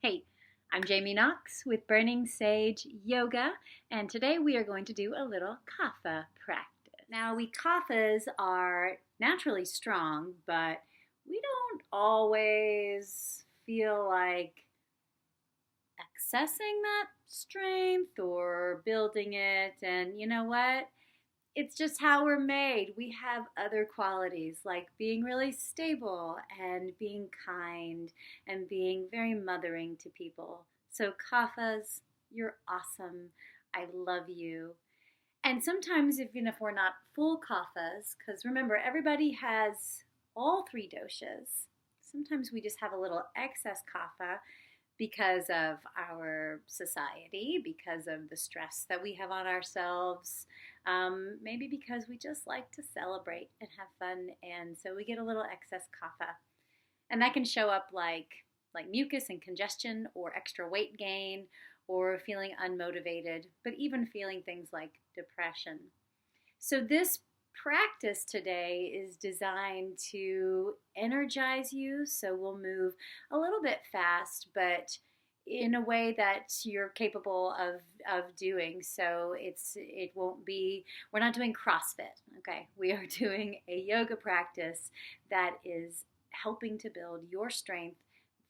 Hey, I'm Jamie Knox with Burning Sage Yoga, and today we are going to do a little Kapha practice. Now, we Kaphas are naturally strong, but we don't always feel like accessing that strength or building it, and you know what? It's just how we're made. We have other qualities like being really stable and being kind and being very mothering to people. So, Kaphas, you're awesome. I love you. And sometimes, even if we're not full Kaphas, because remember, everybody has all three doshas, sometimes we just have a little excess Kapha because of our society, because of the stress that we have on ourselves, maybe because we just like to celebrate and have fun, and so we get a little excess kapha, and that can show up like mucus and congestion, or extra weight gain, or feeling unmotivated, but even feeling things like depression. So this practice today is designed to energize you. So we'll move a little bit fast, but in a way that you're capable of doing. So it won't be, we're not doing CrossFit, okay? We are doing a yoga practice that is helping to build your strength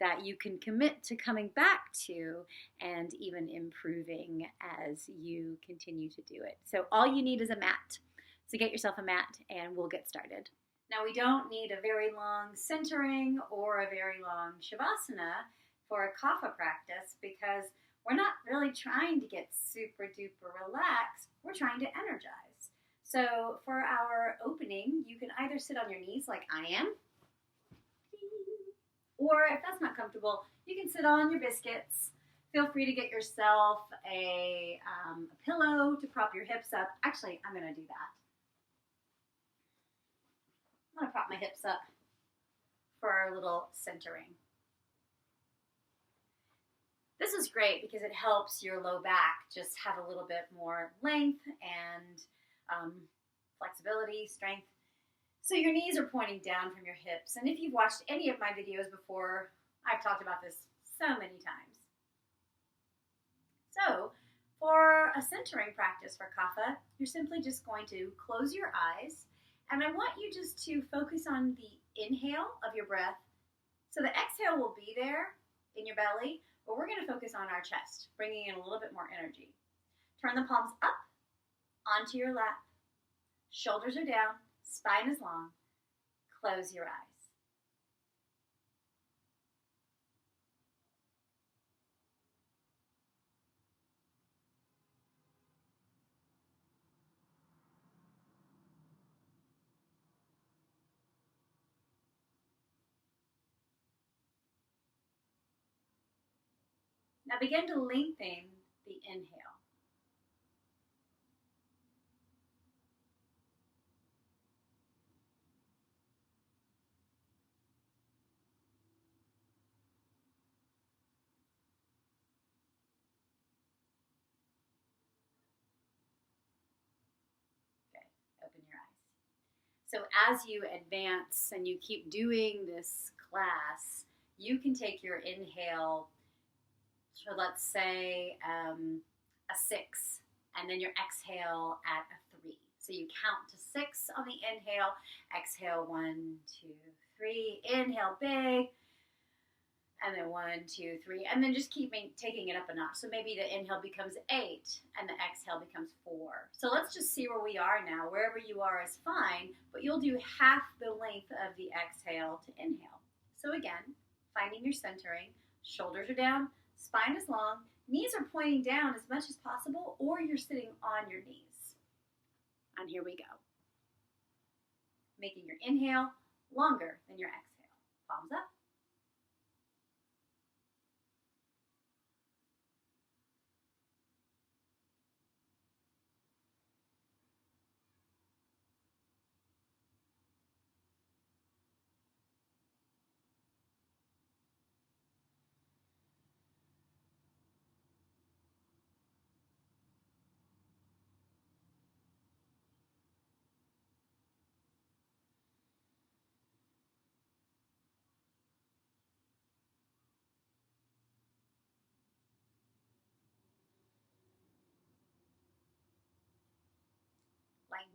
that you can commit to coming back to and even improving as you continue to do it. So all you need is a mat. So get yourself a mat and we'll get started. Now we don't need a very long centering or a very long shavasana for a kapha practice because we're not really trying to get super duper relaxed. We're trying to energize. So for our opening, you can either sit on your knees like I am, or if that's not comfortable, you can sit on your biscuits. Feel free to get yourself a pillow to prop your hips up. Actually, I'm going to do that. I'm going to prop my hips up for our little centering. This is great because it helps your low back just have a little bit more length and flexibility, strength. So your knees are pointing down from your hips. And if you've watched any of my videos before, I've talked about this so many times. So for a centering practice for kapha, you're simply just going to close your eyes. And I want you just to focus on the inhale of your breath. So the exhale will be there in your belly, but we're going to focus on our chest, bringing in a little bit more energy. Turn the palms up onto your lap. Shoulders are down. Spine is long. Close your eyes. Now begin to lengthen the inhale. Open your eyes. So as you advance and you keep doing this class, you can take your inhale to, let's say, a 6, and then your exhale at a 3. So you count to 6 on the inhale, exhale 1, 2, 3, inhale big, and then 1, 2, 3, and then just keep taking it up a notch. So maybe the inhale becomes 8 and the exhale becomes 4. So let's just see where we are now. Wherever you are is fine, but you'll do half the length of the exhale to inhale. So again, finding your centering, shoulders are down, spine is long, knees are pointing down as much as possible, or you're sitting on your knees. And here we go. Making your inhale longer than your exhale. Palms up.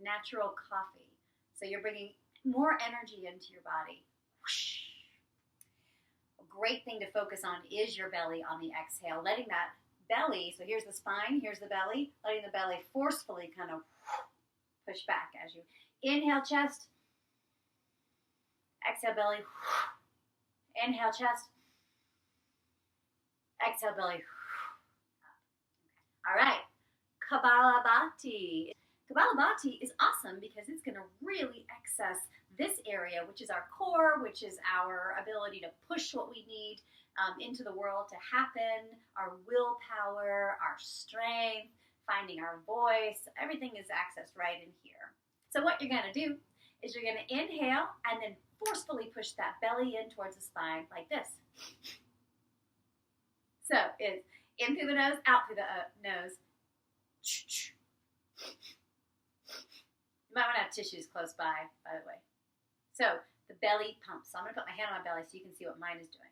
natural coffee. So you're bringing more energy into your body. Whoosh. A great thing to focus on is your belly on the exhale, letting that belly, so here's the spine, here's the belly, letting the belly forcefully kind of push back as you inhale chest, exhale belly, inhale chest, exhale belly. All right, Kapalabhati. Kapalabhati is awesome because it's going to really access this area, which is our core, which is our ability to push what we need into the world to happen, our willpower, our strength, finding our voice. Everything is accessed right in here. So what you're going to do is you're going to inhale and then forcefully push that belly in towards the spine like this. So it's in through the nose, out through the nose. You might want to have tissues close by the way. So the belly pumps. So I'm going to put my hand on my belly so you can see what mine is doing.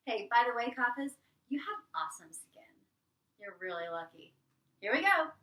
Hey, by the way, Kaphas, you have awesome skin. You're really lucky. Here we go.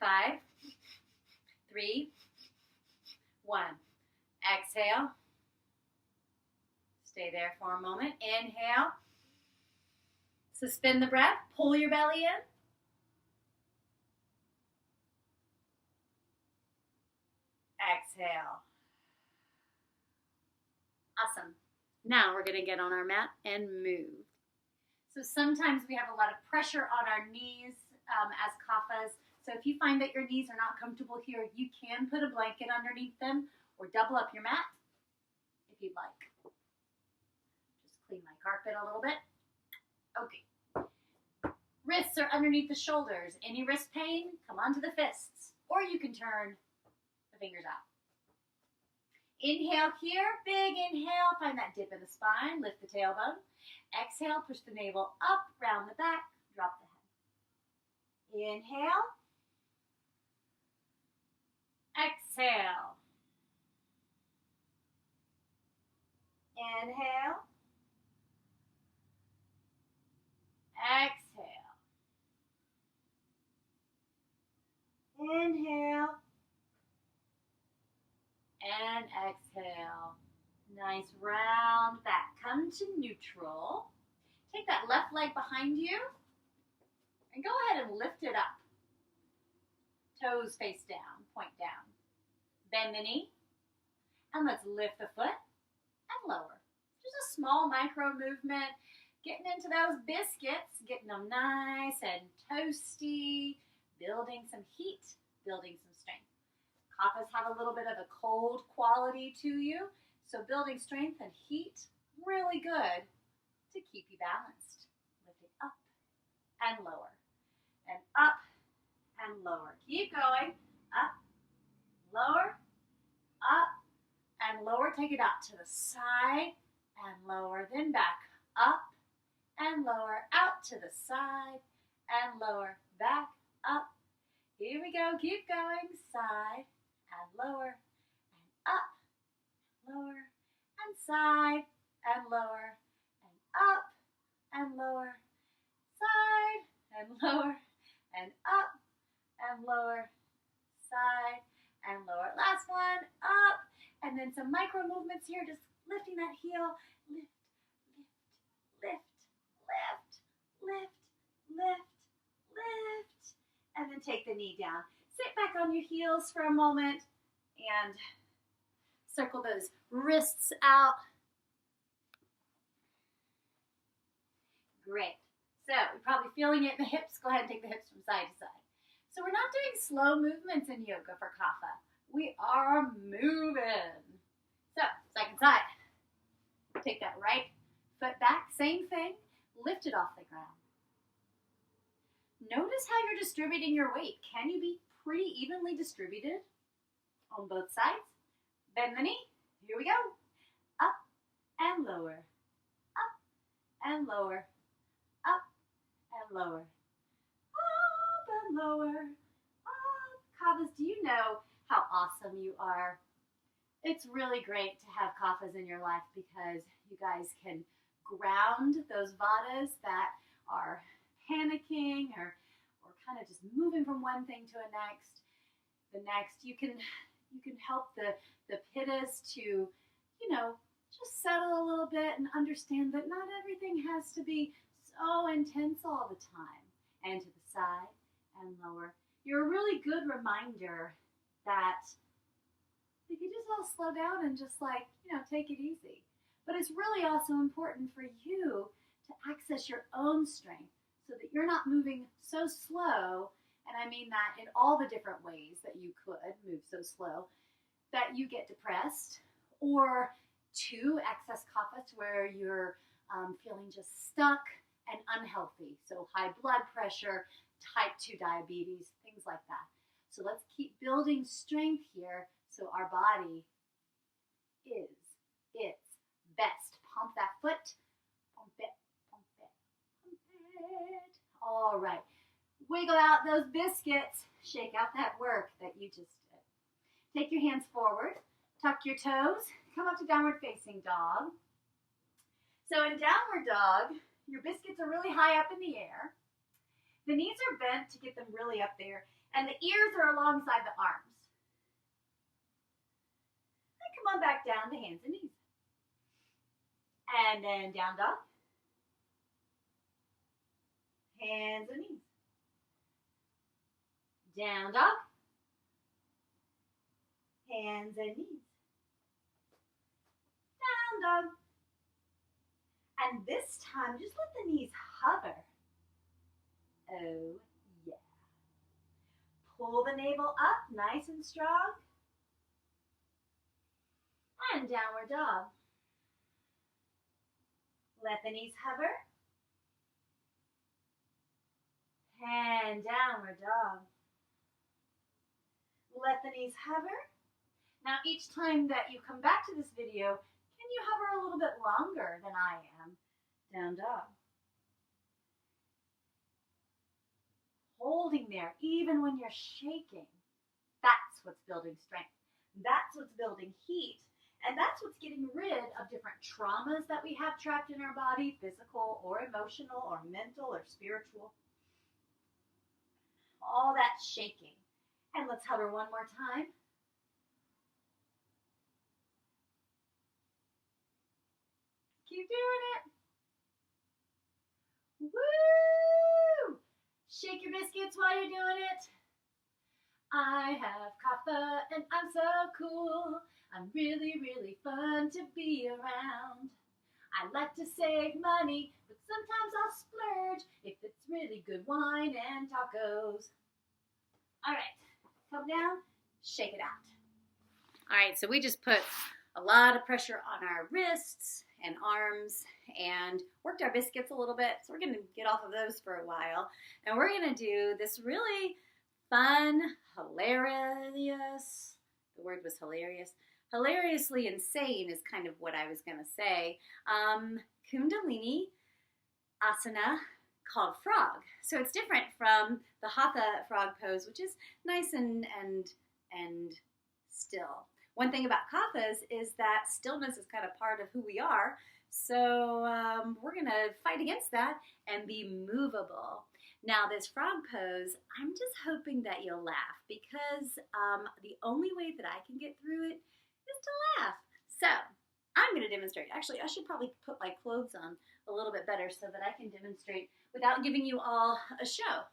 Five, 3, 1. Exhale. Stay there for a moment. Inhale. Suspend the breath. Pull your belly in. Exhale. Awesome. Now we're going to get on our mat and move. So sometimes we have a lot of pressure on our knees as Kaphas. So if you find that your knees are not comfortable here, you can put a blanket underneath them or double up your mat if you'd like. Just clean my carpet a little bit. Okay. Wrists are underneath the shoulders. Any wrist pain, come onto the fists. Or you can turn the fingers out. Inhale here, big inhale. Find that dip in the spine, lift the tailbone. Exhale, push the navel up, round the back, drop the head. Inhale. Exhale. Inhale. Exhale. Inhale. And exhale. Nice round back. Come to neutral. Take that left leg behind you and go ahead and lift it up. Toes face down, point down. Bend the knee, and let's lift the foot and lower. Just a small micro movement, getting into those biscuits, getting them nice and toasty, building some heat, building some strength. Kaphas have a little bit of a cold quality to you, so building strength and heat, really good to keep you balanced. Lift it up and lower, and up and lower. Keep going. Up, lower, up, and lower. Take it out to the side and lower. Then back up and lower. Out to the side and lower. Back up. Here we go. Keep going. Side and lower. And up, lower, and side and lower. And up and lower. Side and lower. And up and lower, side and lower. Last one, up, and then some micro movements here, just lifting that heel. Lift, lift, lift, lift, lift, lift, lift, and then take the knee down. Sit back on your heels for a moment and circle those wrists out. Great. So you're probably feeling it in the hips. Go ahead and take the hips from side to side. So we're not doing slow movements in yoga for Kapha. We are moving. So second side. Take that right foot back. Same thing. Lift it off the ground. Notice how you're distributing your weight. Can you be pretty evenly distributed on both sides? Bend the knee. Here we go. Up and lower. Up and lower. Up and lower. Up and lower. Up. Kaphas, do you know how awesome you are? It's really great to have Kaphas in your life because you guys can ground those vadas that are panicking or kind of just moving from one thing to the next. You can help the pittas to, just settle a little bit and understand that not everything has to be so intense all the time. And to the side and lower. You're a really good reminder that we can just all slow down and just take it easy. But it's really also important for you to access your own strength so that you're not moving so slow, and I mean that in all the different ways that you could move so slow, that you get depressed, or to excess Kaphas where you're feeling just stuck and unhealthy. So high blood pressure, type 2 diabetes, things like that. So let's keep building strength here so our body is its best. Pump that foot. Pump it, pump it, pump it. All right. Wiggle out those biscuits. Shake out that work that you just did. Take your hands forward. Tuck your toes. Come up to downward facing dog. So in downward dog, your biscuits are really high up in the air. The knees are bent to get them really up there, and the ears are alongside the arms. Then come on back down to hands and knees. And then down dog. Hands and knees. Down dog. Hands and knees. Down dog. And this time, just let the knees hover. Oh, yeah. Pull the navel up, nice and strong. And downward dog. Let the knees hover. And downward dog. Let the knees hover. Now, each time that you come back to this video, can you hover a little bit longer than I am? Down dog. Holding there, even when you're shaking. That's what's building strength. That's what's building heat. And that's what's getting rid of different traumas that we have trapped in our body, physical or emotional or mental or spiritual. All that shaking. And let's hover one more time. Keep doing it. Woo! Shake your biscuits while you're doing it. I have Kapha and I'm so cool. I'm really, really fun to be around. I like to save money, but sometimes I'll splurge if it's really good wine and tacos. All right, come down, shake it out. All right, so we just put a lot of pressure on our wrists and arms and worked our biscuits a little bit. So we're going to get off of those for a while. And we're going to do this really fun, hilarious, the word was hilarious, hilariously insane is kind of what I was going to say, Kundalini asana called frog. So it's different from the Hatha frog pose, which is nice and still. One thing about Kaphas is that stillness is kind of part of who we are. So we're going to fight against that and be movable. Now this frog pose, I'm just hoping that you'll laugh because the only way that I can get through it is to laugh. So I'm going to demonstrate. Actually, I should probably put my clothes on a little bit better so that I can demonstrate without giving you all a show.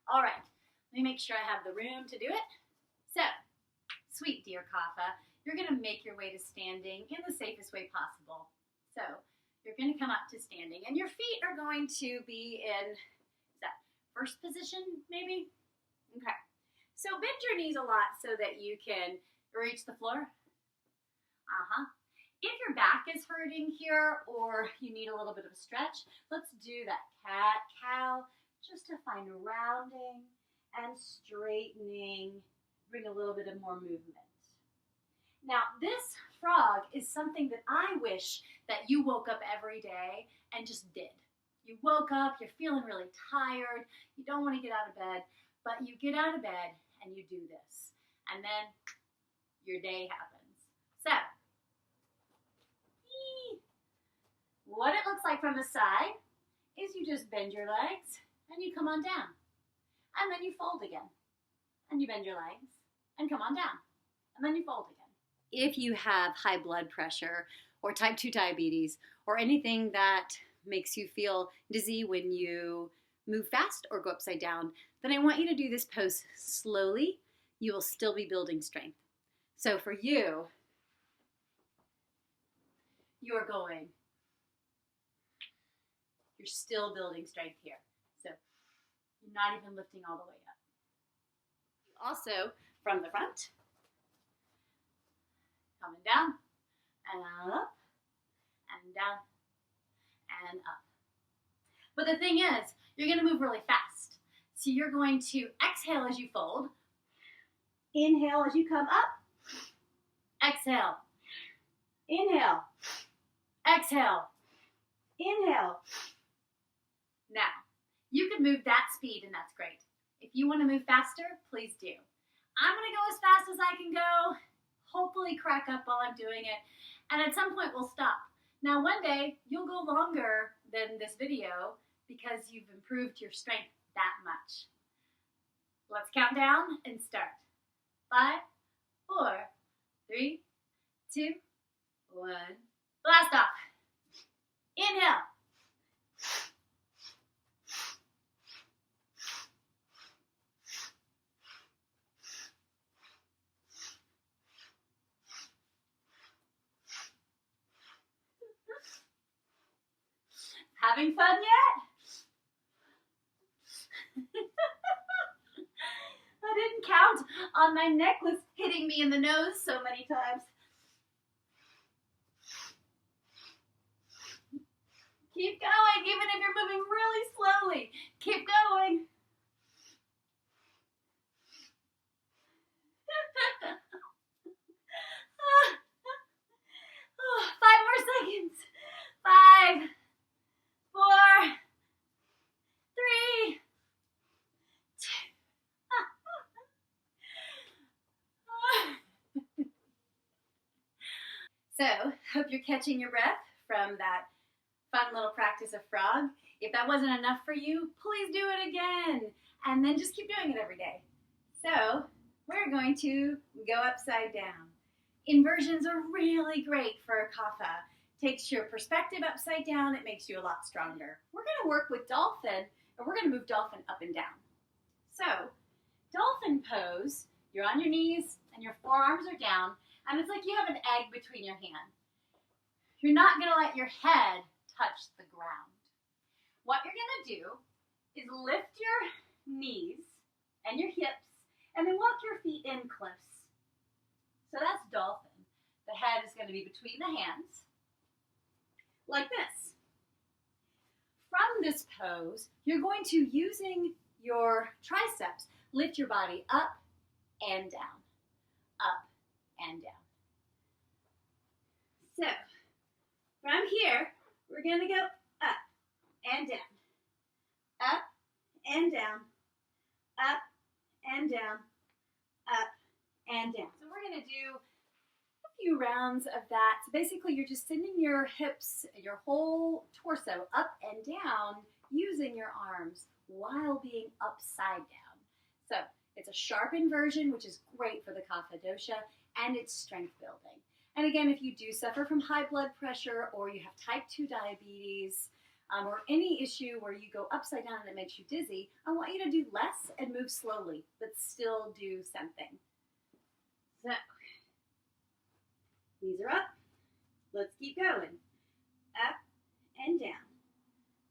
All right, let me make sure I have the room to do it. So, sweet dear Kapha, you're going to make your way to standing in the safest way possible. So, you're going to come up to standing, and your feet are going to be in, is that first position, maybe? Okay. So, bend your knees a lot so that you can reach the floor. If your back is hurting here or you need a little bit of a stretch, let's do that cat-cow just to find rounding and straightening, bring a little bit of more movement. Now, this frog is something that I wish that you woke up every day and just did. You woke up, you're feeling really tired, you don't want to get out of bed, but you get out of bed and you do this. And then your day happens. So, what it looks like from the side is you just bend your legs and you come on down. And then you fold again. And you bend your legs and come on down. And then you fold again. If you have high blood pressure or type 2 diabetes or anything that makes you feel dizzy when you move fast or go upside down, then I want you to do this pose slowly. You will still be building strength. So for you, you're still building strength here. So you're not even lifting all the way up. Also, from the front, coming down, and up, and down, and up. But the thing is, you're going to move really fast. So you're going to exhale as you fold, inhale as you come up, exhale, inhale, exhale, inhale. Now, you can move that speed and that's great. If you want to move faster, please do. I'm going to go as fast as I can go, hopefully crack up while I'm doing it, and at some point we'll stop. Now one day, you'll go longer than this video because you've improved your strength that much. Let's count down and start. 5, 4, 3, 2, 1. Blast off. Inhale. Having fun yet? I didn't count on my necklace hitting me in the nose so many times. Keep going, even if you're moving really slowly. Keep going. Oh, 5 more seconds. 5, 4, 3, 2. So, hope you're catching your breath from that fun little practice of frog. If that wasn't enough for you, please do it again. And then just keep doing it every day. So, we're going to go upside down. Inversions are really great for a kapha. Takes your perspective upside down. It makes you a lot stronger. We're going to work with dolphin, and we're going to move dolphin up and down. So, dolphin pose, you're on your knees, and your forearms are down, and it's like you have an egg between your hands. You're not going to let your head touch the ground. What you're going to do is lift your knees and your hips, and then walk your feet in close. So that's dolphin. The head is going to be between the hands, like this. From this pose, you're going to, using your triceps, lift your body up and down, up and down. So, from here, we're going to go up and down, up and down, up and down, up and down. So we're going to do a few rounds of that. So basically, you're just sending your hips, your whole torso up and down using your arms while being upside down. So it's a sharp inversion, which is great for the kapha dosha, and it's strength building. And again, if you do suffer from high blood pressure or you have type 2 diabetes or any issue where you go upside down and it makes you dizzy, I want you to do less and move slowly, but still do something. So, knees are up. Let's keep going. Up and down.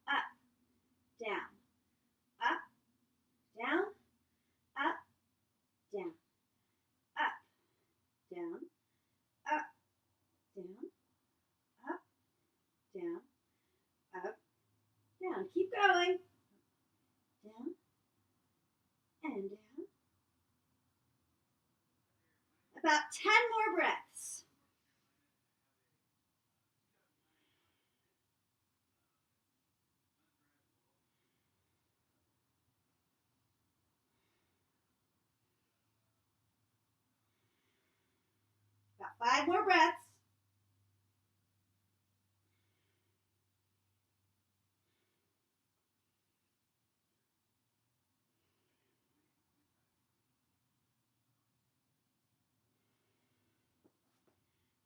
Up, down. Up, down. Up, down. Up, down. Up, down. About 10 more breaths. About 5 more breaths.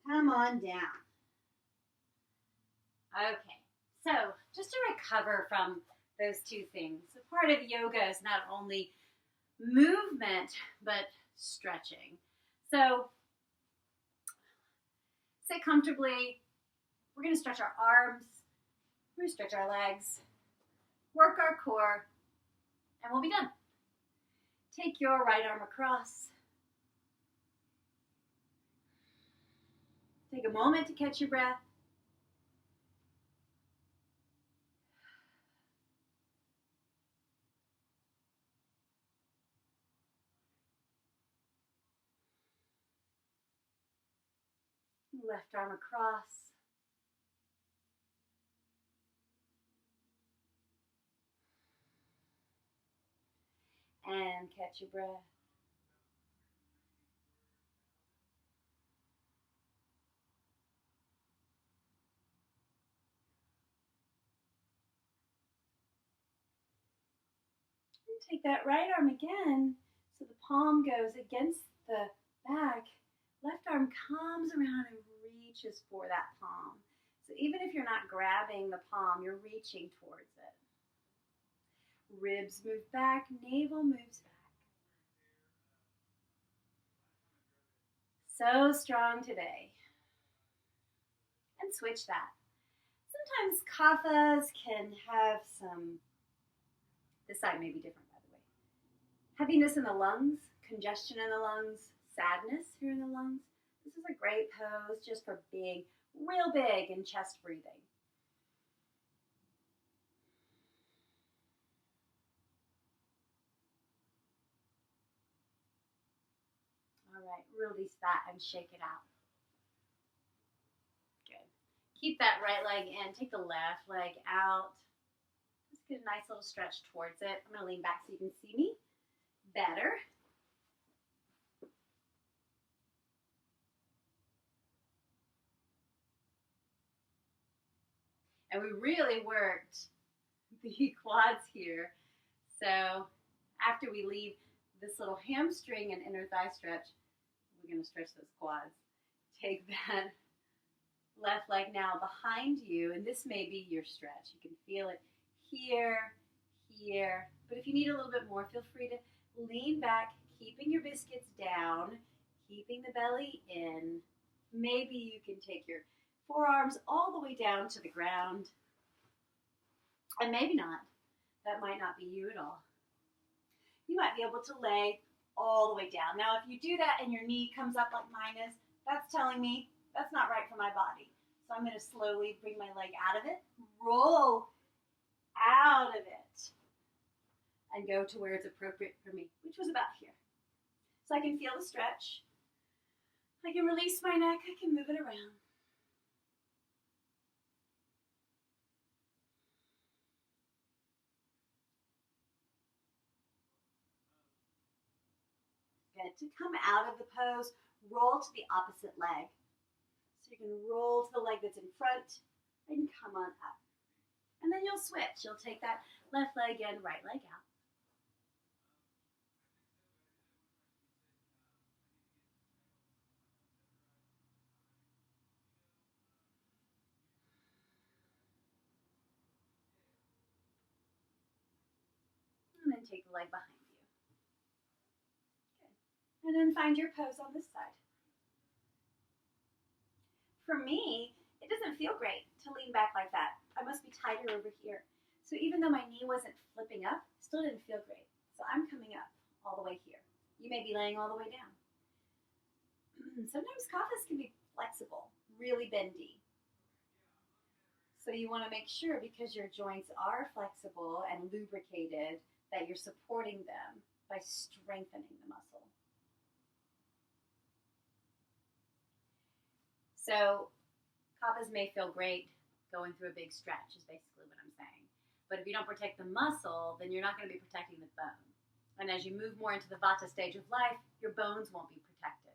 Come on down. Okay, so just to recover from those two things, a part of yoga is not only movement, but stretching. So sit comfortably. We're going to stretch our arms. We're going to stretch our legs, work our core, and we'll be done. Take your right arm across. Take a moment to catch your breath. Left arm across. And catch your breath. And take that right arm again, so the palm goes against the back. Left arm comes around and reaches for that palm. So even if you're not grabbing the palm, you're reaching towards it. Ribs move back, navel moves back. So strong today. And switch that. Sometimes kaphas can have some, this side may be different by the way, heaviness in the lungs, congestion in the lungs, sadness here in the lungs. This is a great pose just for being real big in chest breathing. All right, release that and shake it out. Good. Keep that right leg in. Take the left leg out. Just get a nice little stretch towards it. I'm going to lean back so you can see me better. And we really worked the quads here. So after we leave this little hamstring and inner thigh stretch, we're going to stretch those quads. Take that left leg now behind you, and this may be your stretch. You can feel it here, here. But if you need a little bit more, feel free to lean back, keeping your biscuits down, keeping the belly in. Maybe you can take your forearms all the way down to the ground. And maybe not. That might not be you at all. You might be able to lay all the way down. Now, if you do that and your knee comes up like mine is, that's telling me that's not right for my body. So I'm going to slowly bring my leg out of it, roll out of it, and go to where it's appropriate for me, which was about here. So I can feel the stretch. I can release my neck. I can move it around. Good. To come out of the pose, roll to the opposite leg. So you can roll to the leg that's in front and come on up. And then you'll switch. You'll take that left leg in, right leg out. And then take the leg behind you. Good. And then find your pose on this side. For me, it doesn't feel great to lean back like that. I must be tighter over here. So even though my knee wasn't flipping up, it still didn't feel great. So I'm coming up all the way here. You may be laying all the way down. Sometimes kaphas can be flexible, really bendy. So you want to make sure, because your joints are flexible and lubricated, that you're supporting them by strengthening the muscle. So Kaphas may feel great going through a big stretch is basically what I'm saying. But if you don't protect the muscle, then you're not going to be protecting the bone. And as you move more into the vata stage of life, your bones won't be protected.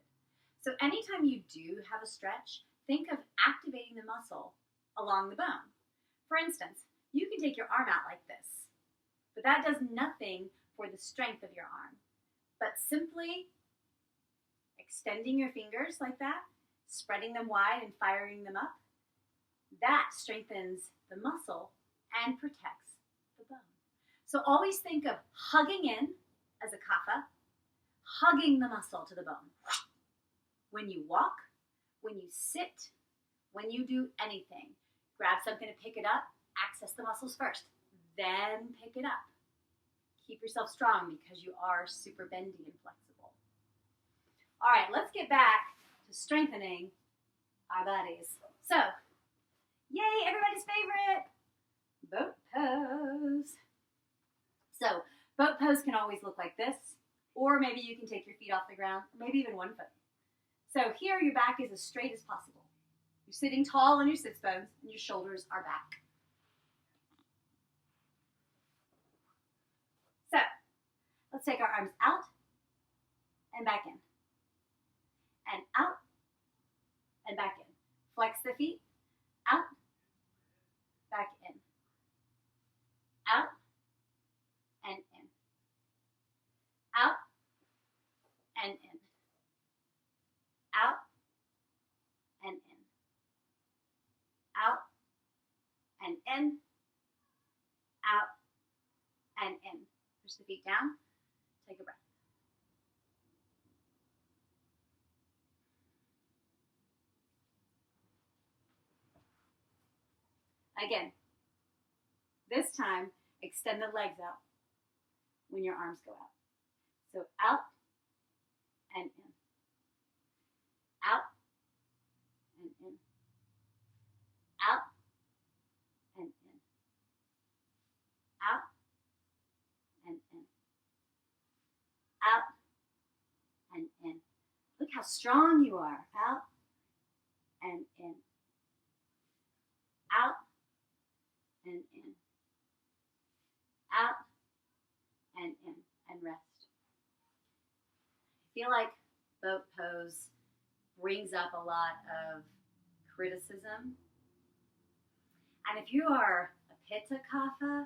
So anytime you do have a stretch, think of activating the muscle along the bone. For instance, you can take your arm out like this, but that does nothing for the strength of your arm. But simply extending your fingers like that, spreading them wide and firing them up, that strengthens the muscle and protects the bone. So always think of hugging in as a kapha, hugging the muscle to the bone. When you walk, when you sit, when you do anything, grab something to pick it up, access the muscles first, then pick it up. Keep yourself strong because you are super bendy and flexible. All right, let's get back to strengthening our bodies. So, yay, everybody's favorite, boat pose. So, boat pose can always look like this, or maybe you can take your feet off the ground, or maybe even one foot. So here, your back is as straight as possible. You're sitting tall on your sits bones, and your shoulders are back. So, let's take our arms out and back in. And out and back in. Flex the feet. Out, back in. Out and in. Out and in. Out and in. Out and in. Out and in. Push the feet down. Take a breath. Again, this time, extend the legs out when your arms go out. So out and in. Out and in. Out and in. Out and in. Out and in. Look how strong you are. Out and in. Out and in. Out and in. And rest. I feel like boat pose brings up a lot of criticism. And if you are a pitta kapha,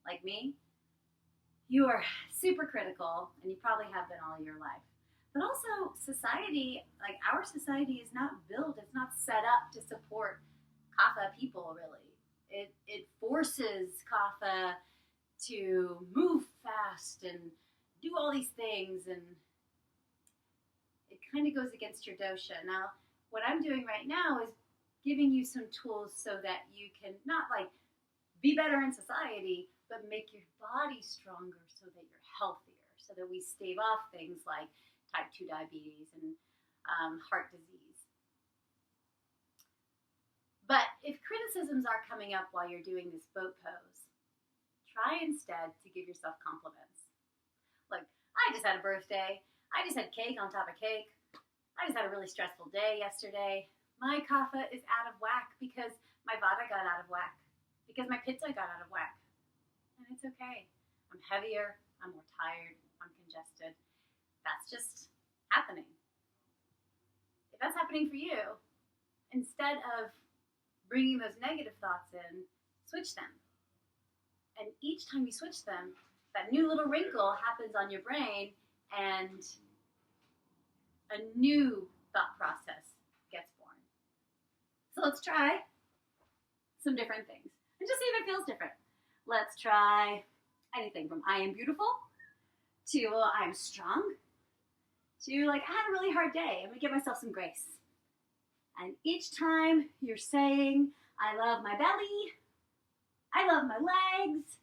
like me, you are super critical, and you probably have been all your life. But also, society, like our society is not built, it's not set up to support kapha people, really. It forces kapha to move fast and do all these things, and it kind of goes against your dosha. Now, what I'm doing right now is giving you some tools so that you can not like be better in society, but make your body stronger so that you're healthier, so that we stave off things like type 2 diabetes and heart disease. But if criticisms are coming up while you're doing this boat pose, try instead to give yourself compliments. Like, I just had a birthday. I just had cake on top of cake. I just had a really stressful day yesterday. My kapha is out of whack because my vata got out of whack, because my pitta got out of whack. And it's okay. I'm heavier, I'm more tired, I'm congested. That's just happening. If that's happening for you, instead of bringing those negative thoughts in, switch them. And each time you switch them, that new little wrinkle happens on your brain, and a new thought process gets born. So let's try some different things and just see if it feels different. Let's try anything from I am beautiful to I'm strong to like I had a really hard day. I'm gonna give myself some grace. And each time you're saying, I love my belly, I love my legs,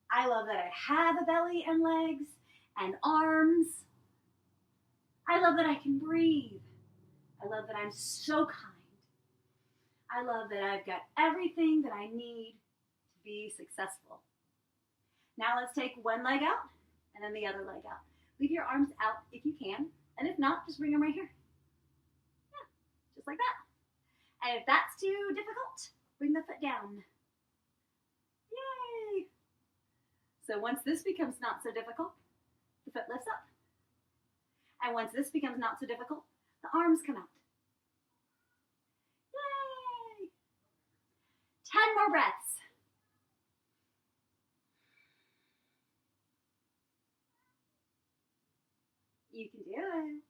I love that I have a belly and legs and arms, I love that I can breathe, I love that I'm so kind, I love that I've got everything that I need to be successful. Now let's take one leg out and then the other leg out. Leave your arms out if you can, and if not, just bring them right here. Just like that. And if that's too difficult, bring the foot down. Yay! So once this becomes not so difficult, the foot lifts up. And once this becomes not so difficult, the arms come out. Yay! 10 more breaths. You can do it.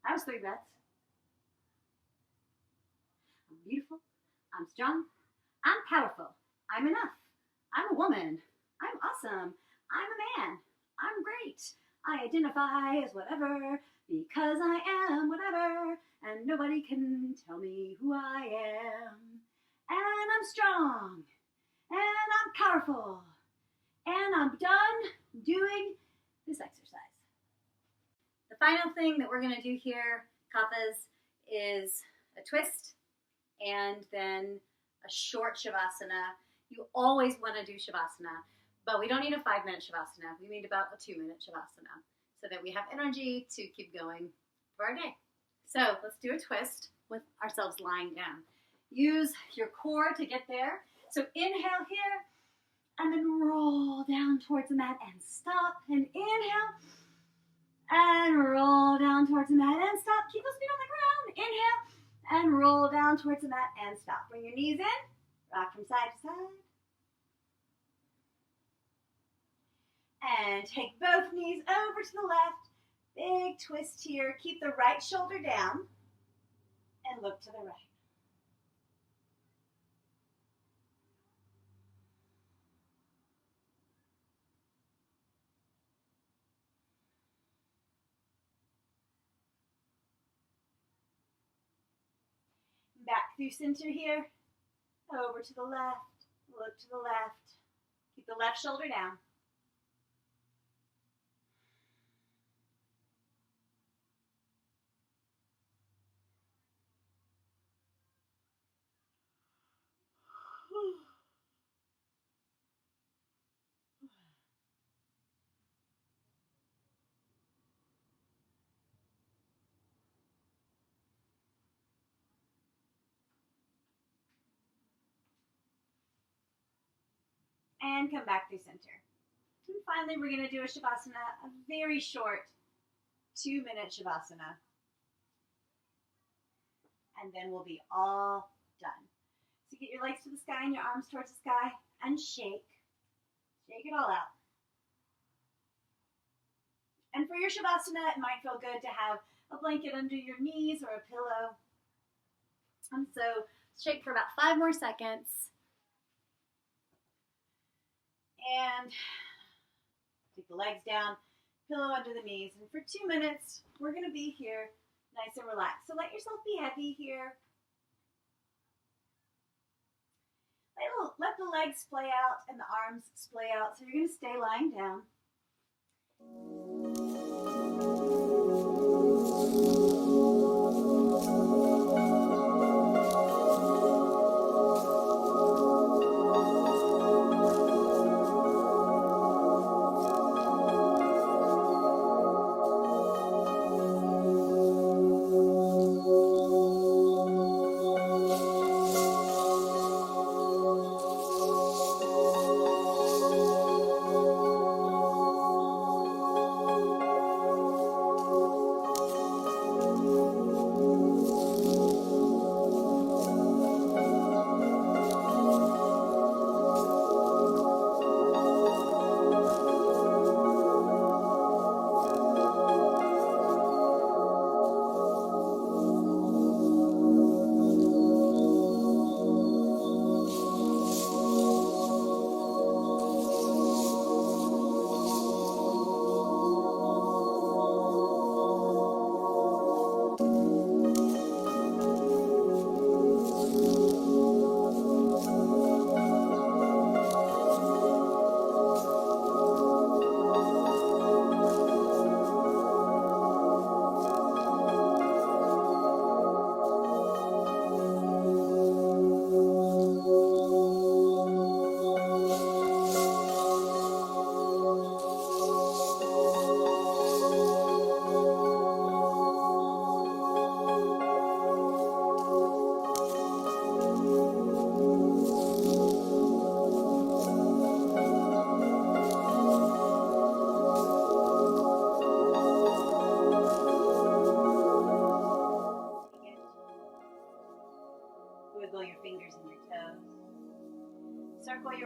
That was 3 breaths. I'm beautiful. I'm strong. I'm powerful. I'm enough. I'm a woman. I'm awesome. I'm a man. I'm great. I identify as whatever because I am whatever, and nobody can tell me who I am. And I'm strong. And I'm powerful. And I'm done doing this exercise. The final thing that we're going to do here, Kaphas, is a twist and then a short Shavasana. You always want to do Shavasana, but we don't need a 5-minute Shavasana. We need about a 2-minute Shavasana so that we have energy to keep going for our day. So let's do a twist with ourselves lying down. Use your core to get there. So inhale here and then roll down towards the mat and stop. And inhale and roll down towards the mat and stop. Keep those feet on the ground. Inhale and roll down towards the mat and stop. Bring your knees in. Rock from side to side. And take both knees over to the left. Big twist here. Keep the right shoulder down and look to the right. Back through center here. Over to the left. Look to the left. Keep the left shoulder down. And come back through center. And finally, we're going to do a Shavasana, a very short 2-minute Shavasana. And then we'll be all done. So get your legs to the sky and your arms towards the sky and shake. Shake it all out. And for your Shavasana, it might feel good to have a blanket under your knees or a pillow. And so shake for about 5 more seconds. And take the legs down, pillow under the knees. And for 2 minutes, we're going to be here nice and relaxed. So let yourself be heavy here. Let the legs splay out and the arms splay out. So you're going to stay lying down.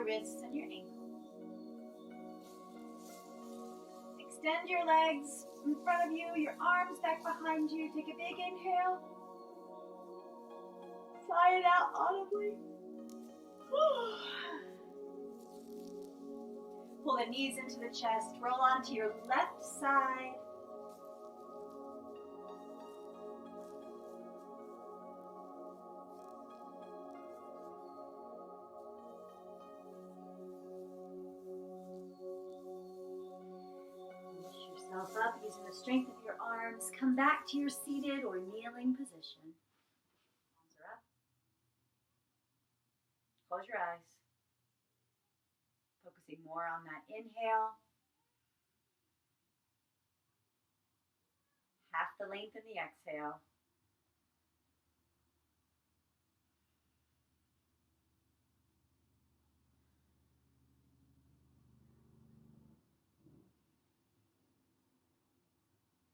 your wrists and your ankles. Extend your legs in front of you, your arms back behind you. Take a big inhale. Sigh it out audibly. Pull the knees into the chest. Roll onto your left side. Yourself up using the strength of your arms. Come back to your seated or kneeling position. Arms are up. Close your eyes. Focusing more on that inhale. Half the length in the exhale.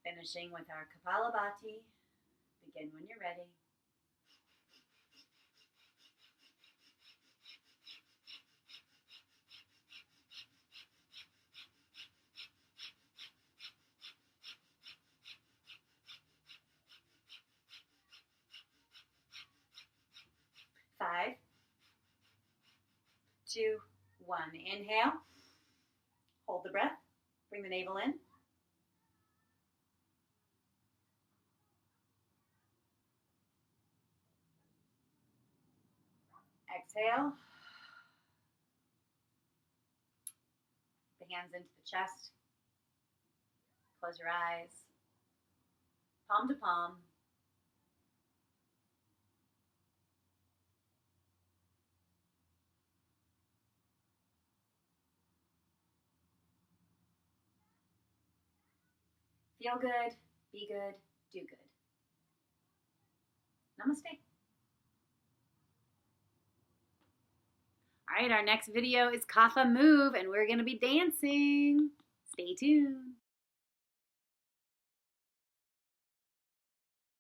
Finishing with our Kapalabhati. Begin when you're ready. Five, two, one. Inhale. Hold the breath. Bring the navel in. Exhale. The hands into the chest. Close your eyes. Palm to palm. Feel good, be good, do good. Namaste. All right, our next video is Kapha Move, and we're going to be dancing. Stay tuned.